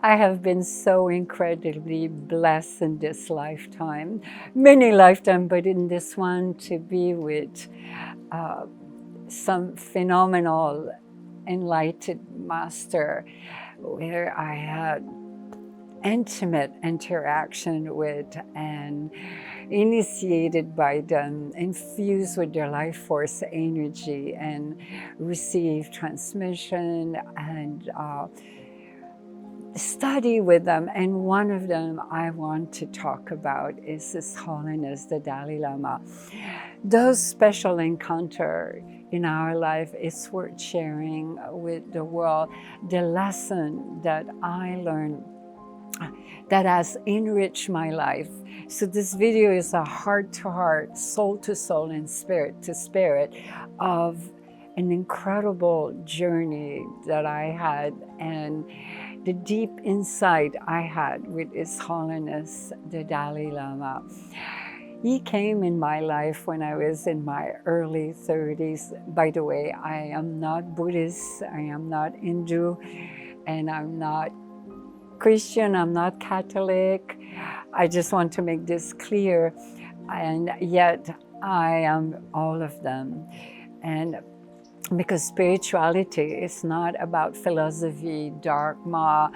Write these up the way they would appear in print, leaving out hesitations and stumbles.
I have been so incredibly blessed in this lifetime, many lifetimes, but in this one to be with uh, some phenomenal enlightened master where I had intimate interaction with and initiated by them, infused with their life force energy and receive transmission and study with them. And one of them I want to talk about is His Holiness, the Dalai Lama. Those special encounter in our life, it's worth sharing with the world. The lesson that I learned that has enriched my life. So this video is a heart-to-heart, soul-to-soul, and spirit-to-spirit of an incredible journey that I had and the deep insight I had with His Holiness, the Dalai Lama. He came in my life when I was in my early 30s. By the way, I am not Buddhist, I am not Hindu, and I'm not Christian, I'm not Catholic. I just want to make this clear. And yet I am all of them. And because spirituality is not about philosophy, dogma,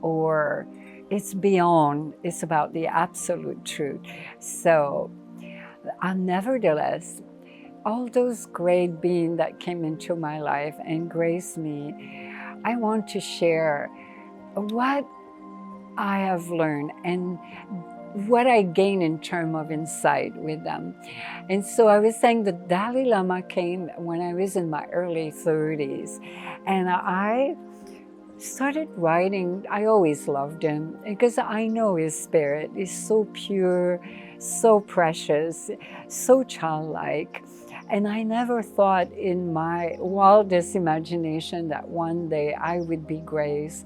or it's beyond, it's about the absolute truth. So nevertheless, all those great beings that came into my life and graced me, I want to share what I have learned and what I gained in terms of insight with them. And so I was saying the Dalai Lama came when I was in my early 30s, and I started writing. I always loved him because I know his spirit is so pure, so precious, so childlike. And I never thought in my wildest imagination that one day I would be graced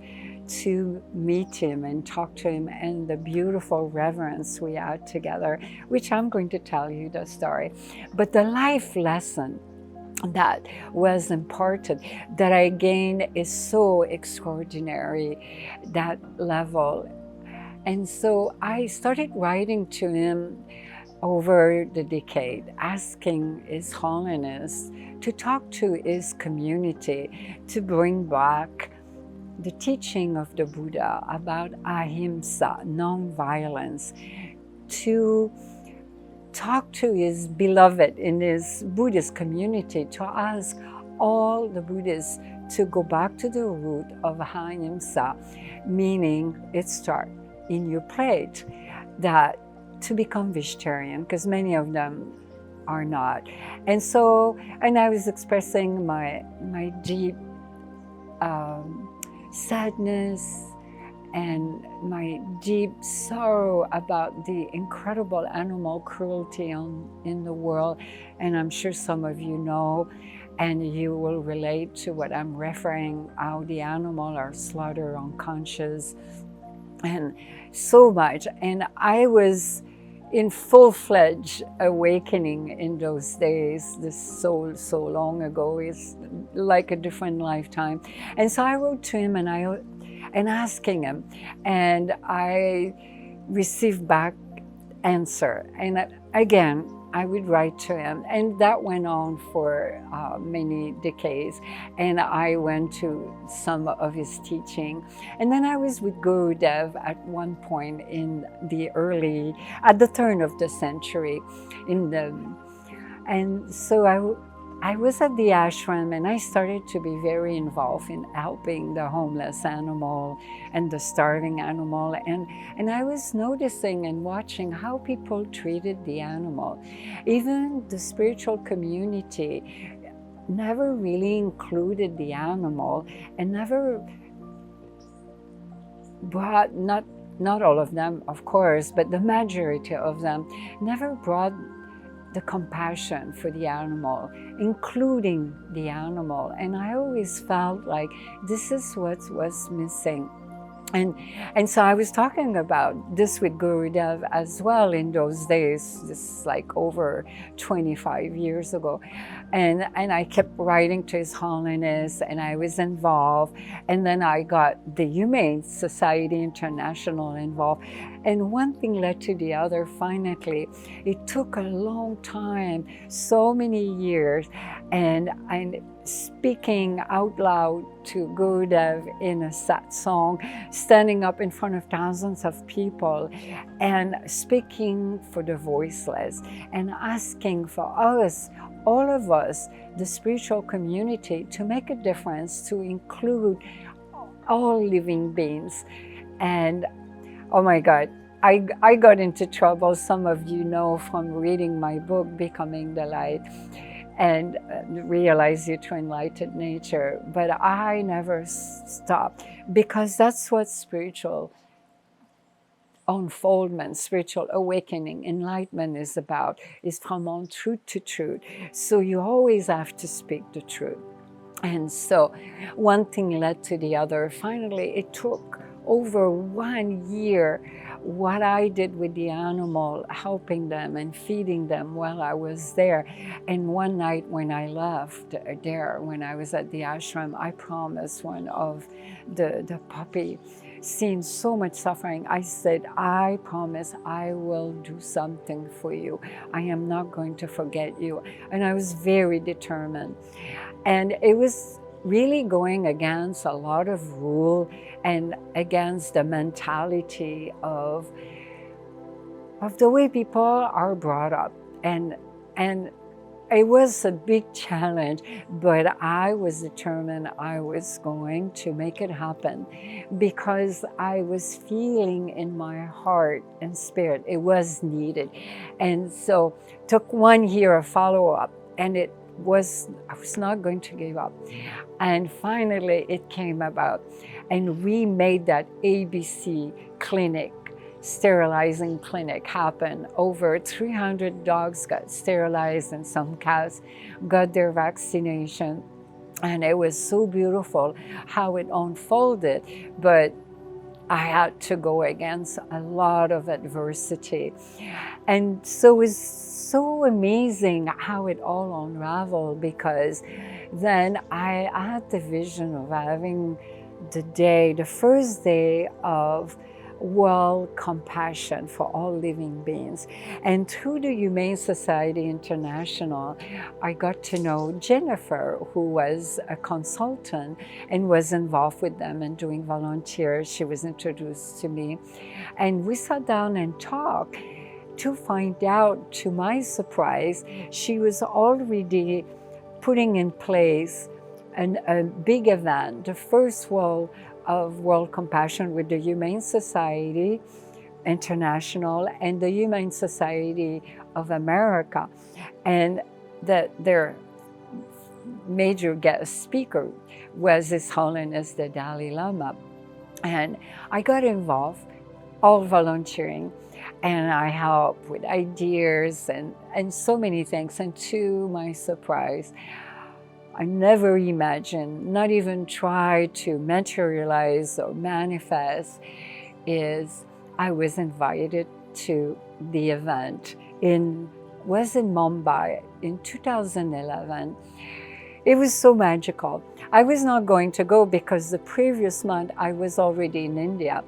to meet him and talk to him, and the beautiful reverence we had together, which I'm going to tell you the story. But the life lesson that was imparted, that I gained, is so extraordinary, that level. And so I started writing to him over the decade, asking His Holiness to talk to his community, to bring back the teaching of the Buddha about ahimsa, non-violence, to talk to his beloved in his Buddhist community, to ask all the Buddhists to go back to the root of ahimsa, meaning it starts in your plate, that to become vegetarian, because many of them are not. And so, and I was expressing my deep sadness and my deep sorrow about the incredible animal cruelty in the world. And I'm sure some of you know, and you will relate to what I'm referring, how the animal are slaughtered unconscious and so much. And I was in full-fledged awakening in those days. This so long ago, is like a different lifetime. And so I wrote to him and asking him, and I received back answer. And again, I would write to him, and that went on for many decades. And I went to some of his teaching, and then I was with Guru Dev at one point in at the turn of the century, and so I was at the ashram, and I started to be very involved in helping the homeless animal and the starving animal. And I was noticing and watching how people treated the animal. Even the spiritual community never really included the animal, and never brought, not all of them, of course, but the majority of them never brought the compassion for the animal, including the animal. And I always felt like this is what was missing And so I was talking about this with Gurudev as well in those days, just like over 25 years ago. And I kept writing to His Holiness, and I was involved. And then I got the Humane Society International involved. And one thing led to the other. Finally, it took a long time, so many years. And speaking out loud to Gurudev in a satsang, standing up in front of thousands of people and speaking for the voiceless and asking for us, all of us, the spiritual community, to make a difference, to include all living beings. And oh my God, I got into trouble, some of you know, from reading my book, Becoming the Light, and Realize Your True Enlightened Nature. But I never stopped, because that's what spiritual unfoldment, spiritual awakening, enlightenment is about, is from untruth to truth. So you always have to speak the truth. And so one thing led to the other. Finally, it took over 1 year what I did with the animal, helping them and feeding them while I was there. And one night when I left there, when I was at the ashram, I promised one of the puppy, seeing so much suffering, I said, I promise I will do something for you. I am not going to forget you. And I was very determined. And it was really going against a lot of rule and against the mentality of the way people are brought up. And it was a big challenge, but I was determined I was going to make it happen, because I was feeling in my heart and spirit it was needed. And so it took 1 year of follow-up, and I was not going to give up. And finally it came about, and we made that ABC clinic, sterilizing clinic, happen. Over 300 dogs got sterilized, and some cats got their vaccination. And it was so beautiful how it unfolded, but I had to go against a lot of adversity. And so it was so amazing how it all unraveled, because then I had the vision of having the first day of world compassion for all living beings. And through the Humane Society International, I got to know Jennifer, who was a consultant and was involved with them and doing volunteers. She was introduced to me, and we sat down and talked to find out, to my surprise, she was already putting in place a big event, the first World Compassion, with the Humane Society International and the Humane Society of America. And their major guest speaker was His Holiness the Dalai Lama. And I got involved, all volunteering, and I helped with ideas and so many things. And to my surprise, I never imagined, not even try to materialize or manifest, is I was invited to the event was in Mumbai in 2011. It was so magical. I was not going to go because the previous month I was already in India.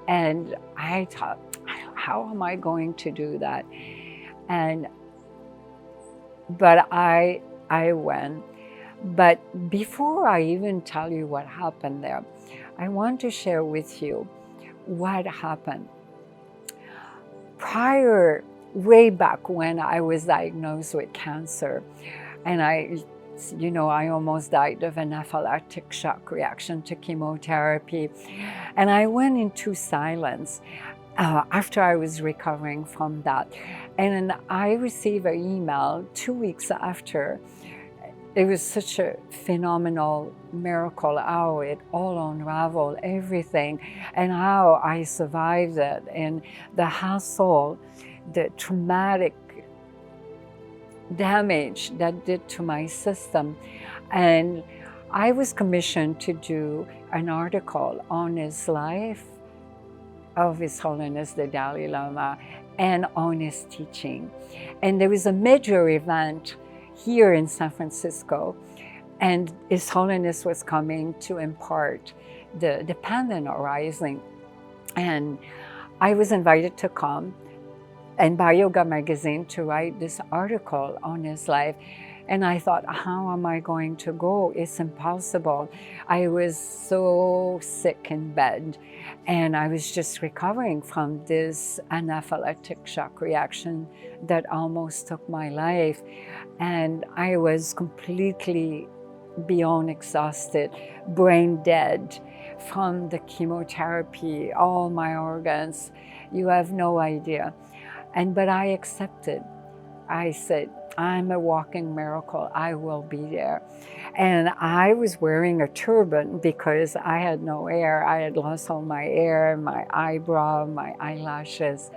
And I thought, how am I going to do that? But I went. But before I even tell you what happened there, I want to share with you what happened. Way back when I was diagnosed with cancer, and I almost died of an anaphylactic shock reaction to chemotherapy. And I went into silence after I was recovering from that. And I received an email 2 weeks after. It was such a phenomenal miracle how it all unraveled, everything, and how I survived it, and the hassle, the traumatic damage that did to my system. And I was commissioned to do an article on his life of His Holiness the Dalai Lama and on his teaching. And there was a major event here in San Francisco, and His Holiness was coming to impart the Dependent Arising. And I was invited to come and by Yoga Magazine to write this article on his life. And I thought, how am I going to go? It's impossible. I was so sick in bed, and I was just recovering from this anaphylactic shock reaction that almost took my life. And I was completely beyond exhausted, brain dead from the chemotherapy, all my organs. You have no idea. But I accepted. I said, I'm a walking miracle. I will be there. And I was wearing a turban because I had no hair. I had lost all my hair, my eyebrow, my eyelashes.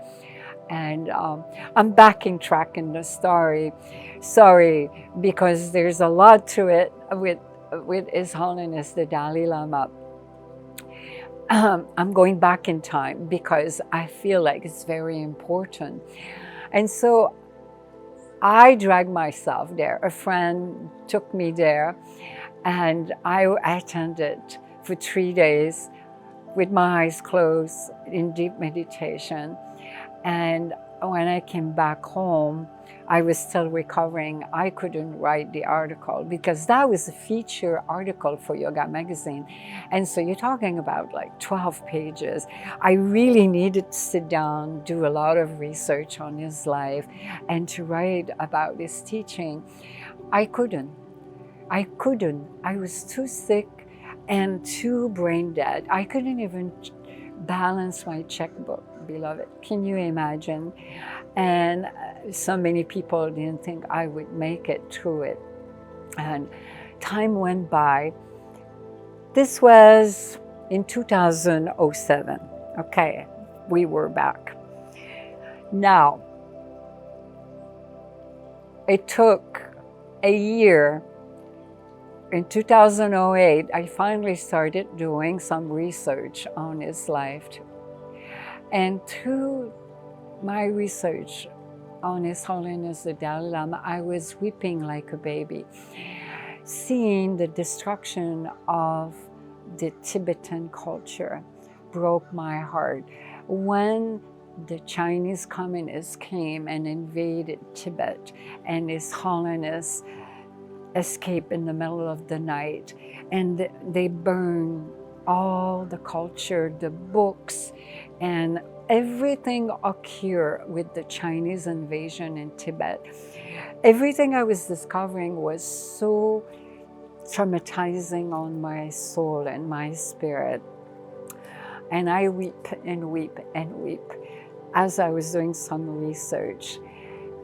And I'm tracking the story. Sorry, because there's a lot to it with His Holiness the Dalai Lama. I'm going back in time because I feel like it's very important. And so I dragged myself there. A friend took me there, and I attended for 3 days with my eyes closed in deep meditation. And when I came back home, I was still recovering. I couldn't write the article because that was a feature article for Yoga Magazine. And so you're talking about like 12 pages. I really needed to sit down, do a lot of research on his life, and to write about his teaching. I couldn't. I was too sick and too brain dead. I couldn't even balance my checkbook, beloved. Can you imagine? And so many people didn't think I would make it through it. And time went by. This was in 2007. Okay, we were back. Now, it took a year. In 2008, I finally started doing some research on his life. And through my research on His Holiness the Dalai Lama, I was weeping like a baby. Seeing the destruction of the Tibetan culture broke my heart. When the Chinese communists came and invaded Tibet, and His Holiness escaped in the middle of the night, and they burned all the culture, the books, and everything occurred with the Chinese invasion in Tibet. Everything I was discovering was so traumatizing on my soul and my spirit. And I weep and weep and weep as I was doing some research.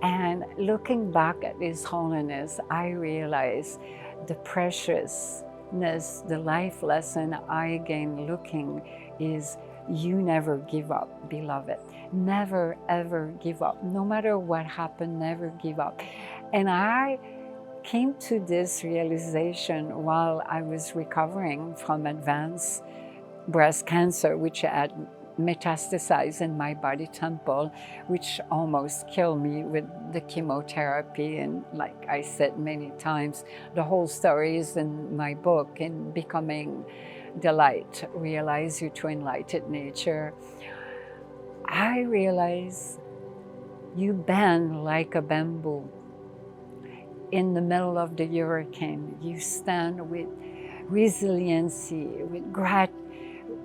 And looking back at His Holiness, I realized the preciousness, the life lesson I gained looking is you never give up, beloved. Never, ever give up. No matter what happened, never give up. And I came to this realization while I was recovering from advanced breast cancer, which had metastasized in my body temple, which almost killed me with the chemotherapy. And like I said many times, the whole story is in my book, in Becoming the Light, Realize Your Twin Lighted Nature. I realized you bend like a bamboo. In the middle of the hurricane, you stand with resiliency, with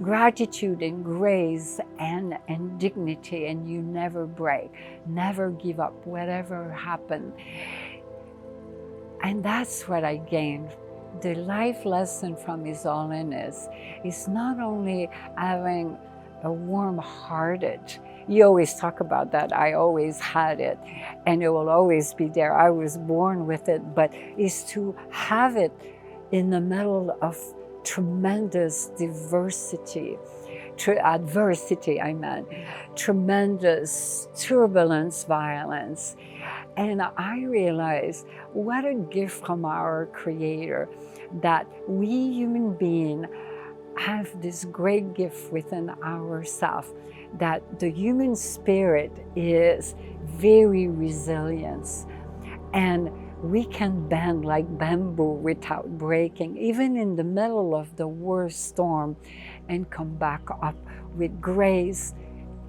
gratitude and grace and dignity, and you never break, never give up, whatever happened. And that's what I gained. The life lesson from His Holiness is not only having a warm-hearted, you always talk about that, I always had it, and it will always be there. I was born with it, but is to have it in the middle of tremendous adversity, tremendous turbulence, violence. And I realized what a gift from our Creator that we human beings have this great gift within ourselves, that the human spirit is very resilient, and we can bend like bamboo without breaking, even in the middle of the worst storm, and come back up with grace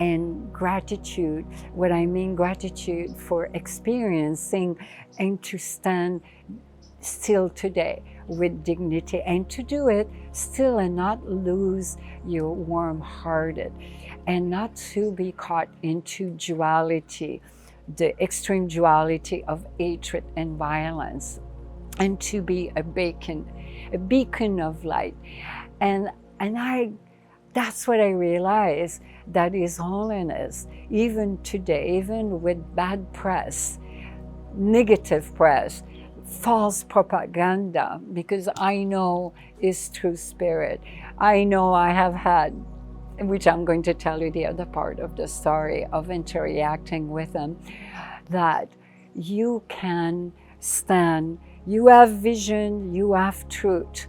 and gratitude. What I mean, gratitude for experiencing and to stand still today with dignity, and to do it still and not lose your warm-hearted, and not to be caught into duality, the extreme duality of hatred and violence, and to be a beacon of light. And that's what I realized, that is holiness. Even today, even with bad press, negative press, false propaganda, because I know it's true spirit. I know I have had, which I'm going to tell you the other part of the story of interacting with them, that you can stand, you have vision, you have truth.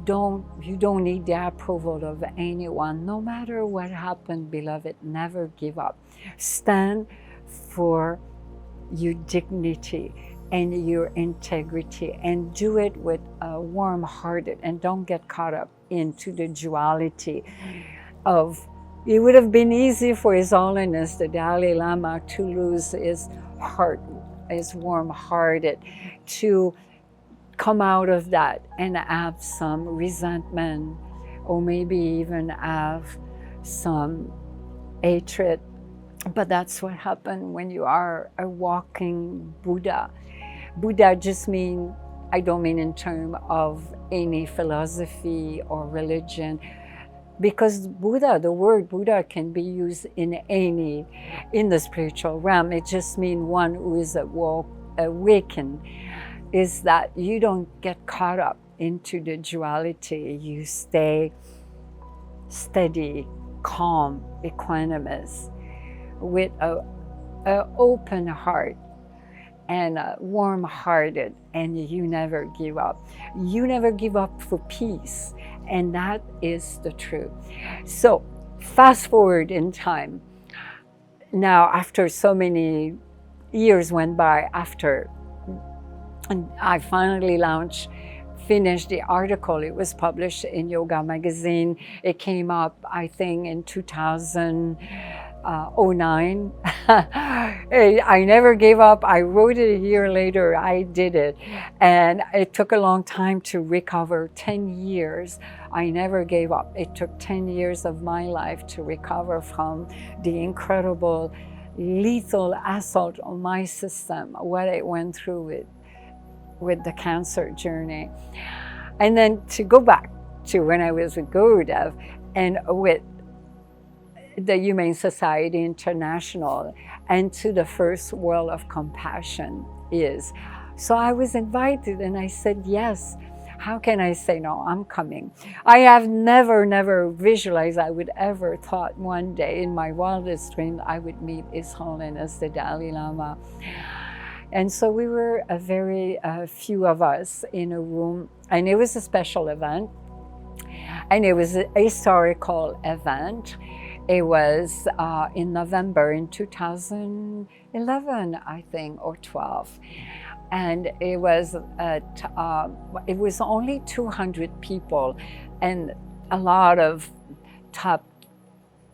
You don't need the approval of anyone. No matter what happened, beloved, never give up. Stand for your dignity and your integrity, and do it with a warm-hearted, and don't get caught up into the duality of, it would have been easy for His Holiness the Dalai Lama to lose his heart, his warm-hearted, to come out of that and have some resentment, or maybe even have some hatred. But that's what happened when you are a walking Buddha. Buddha just mean, I don't mean in terms of any philosophy or religion, because Buddha, the word Buddha can be used in the spiritual realm. It just means one who is awakened, is that you don't get caught up into the duality. You stay steady, calm, equanimous, with a open heart and warm-hearted, and you never give up. You never give up for peace, and that is the truth. So fast forward in time. Now, after so many years went by, after I finally finished the article. It was published in Yoga Magazine. It came up, I think, in 2009. I never gave up. I wrote it a year later. I did it. And it took a long time to recover, 10 years. I never gave up. It took 10 years of my life to recover from the incredible, lethal assault on my system, what I went through with the cancer journey. And then to go back to when I was with Gurudev and with the Humane Society International, and to the first World of Compassion is. So I was invited and I said yes. How can I say no? I'm coming. I have never visualized I would ever thought one day in my wildest dream I would meet His Holiness the Dalai Lama. And so we were a very few of us in a room, and it was a special event, and it was a historical event. It was in November in 2011, I think, or 12. And it was only 200 people, and a lot of top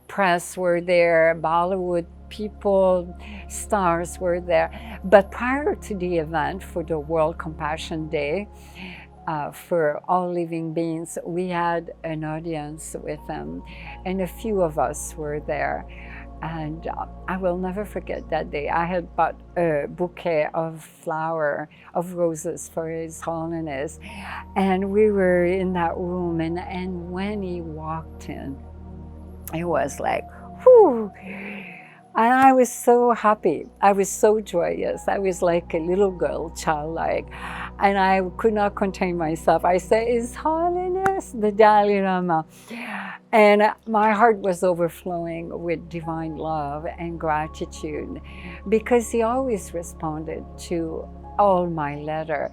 press were there, Bollywood people, stars were there. But prior to the event for the World Compassion Day, for all living beings, we had an audience with them, and a few of us were there. And I will never forget that day. I had bought a bouquet of roses for His Holiness. And we were in that room, and when he walked in, it was like, whew. And I was so happy. I was so joyous. I was like a little girl, childlike. And I could not contain myself. I said, His Holiness, the Dalai Lama. And my heart was overflowing with divine love and gratitude, because he always responded to all my letter.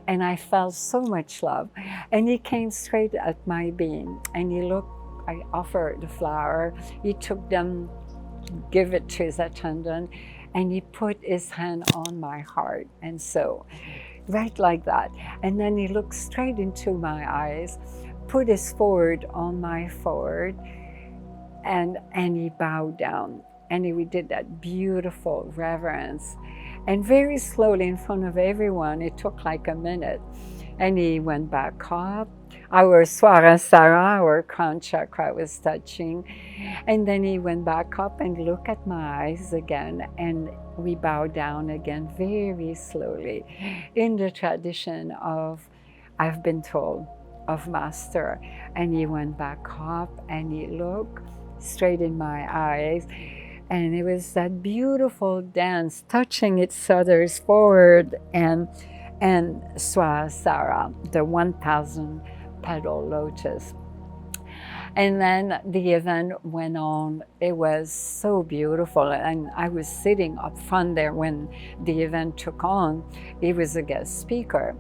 And I felt so much love. And he came straight at my being and he looked, I offered the flower. He took them, give it to his attendant, and he put his hand on my heart. And so, right like that. And then he looked straight into my eyes, put his forehead on my forehead, and he bowed down. And we did that beautiful reverence. And very slowly in front of everyone, it took like a minute. And he went back up. Our Swarasara, our crown chakra, was touching. And then he went back up and looked at my eyes again. And we bowed down again very slowly in the tradition of, I've been told, of Master. And he went back up and he looked straight in my eyes. And it was that beautiful dance, touching each other's forward and Swasara, the 1,000 petal lotus. And then the event went on. It was so beautiful. And I was sitting up front there when the event took on. He was a guest speaker.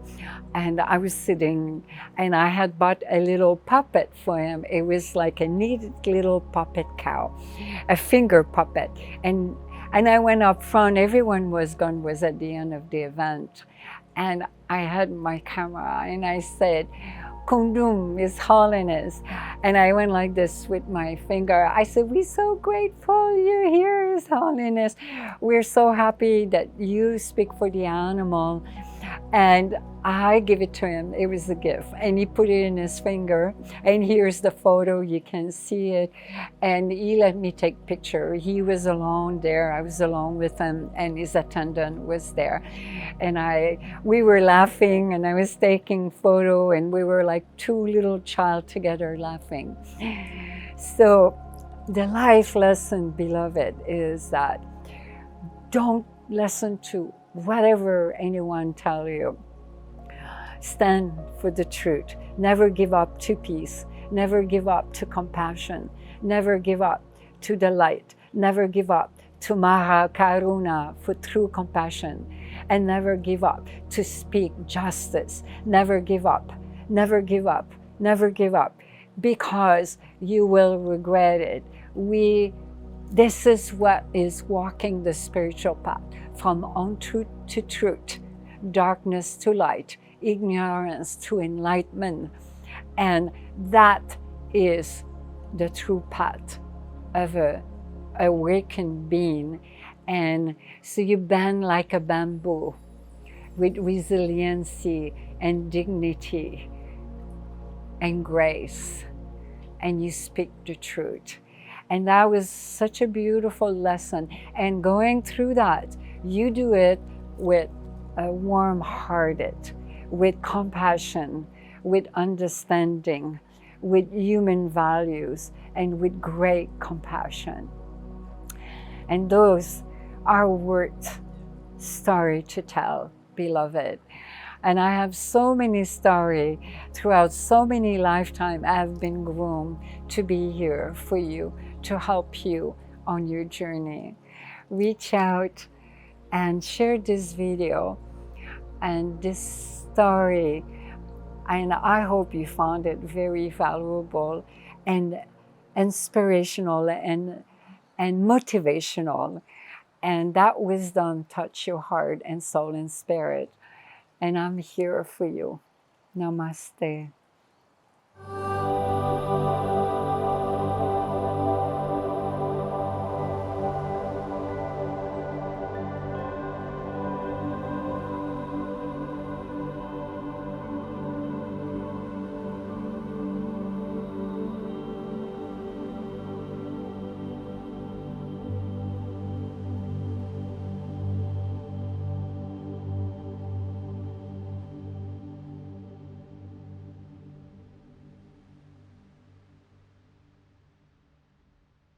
And I was sitting, and I had bought a little puppet for him. It was like a neat little puppet cow, a finger puppet. And I went up front. Everyone was gone, was at the end of the event. And I had my camera, and I said, Kundum, His Holiness. And I went like this with my finger. I said, we're so grateful you're here, His Holiness. We're so happy that you speak for the animal. And I give it to him. It was a gift. And he put it in his finger. And here's the photo. You can see it. And he let me take picture. He was alone there. I was alone with him. And his attendant was there. And we were laughing. And I was taking photo. And we were like two little child together laughing. So the life lesson, beloved, is that don't listen to whatever anyone tell you. Stand for the truth. Never give up to peace. Never give up to compassion. Never give up to the light. Never give up to Maha Karuna, for true compassion. And never give up to speak justice. Never give up. Never give up. Never give up. Because you will regret it. This is what is walking the spiritual path, from untruth to truth, darkness to light, ignorance to enlightenment. And that is the true path of a awakened being. And so you bend like a bamboo with resiliency and dignity and grace, and you speak the truth. And that was such a beautiful lesson. And going through that, you do it with a warm-hearted, with compassion, with understanding, with human values, and with great compassion. And those are worth story to tell, beloved. And I have so many stories throughout so many lifetimes. I have been groomed to be here for you, to help you on your journey. Reach out and share this video and this story. And I hope you found it very valuable and inspirational and motivational. And that wisdom touch your heart and soul and spirit. And I'm here for you. Namaste.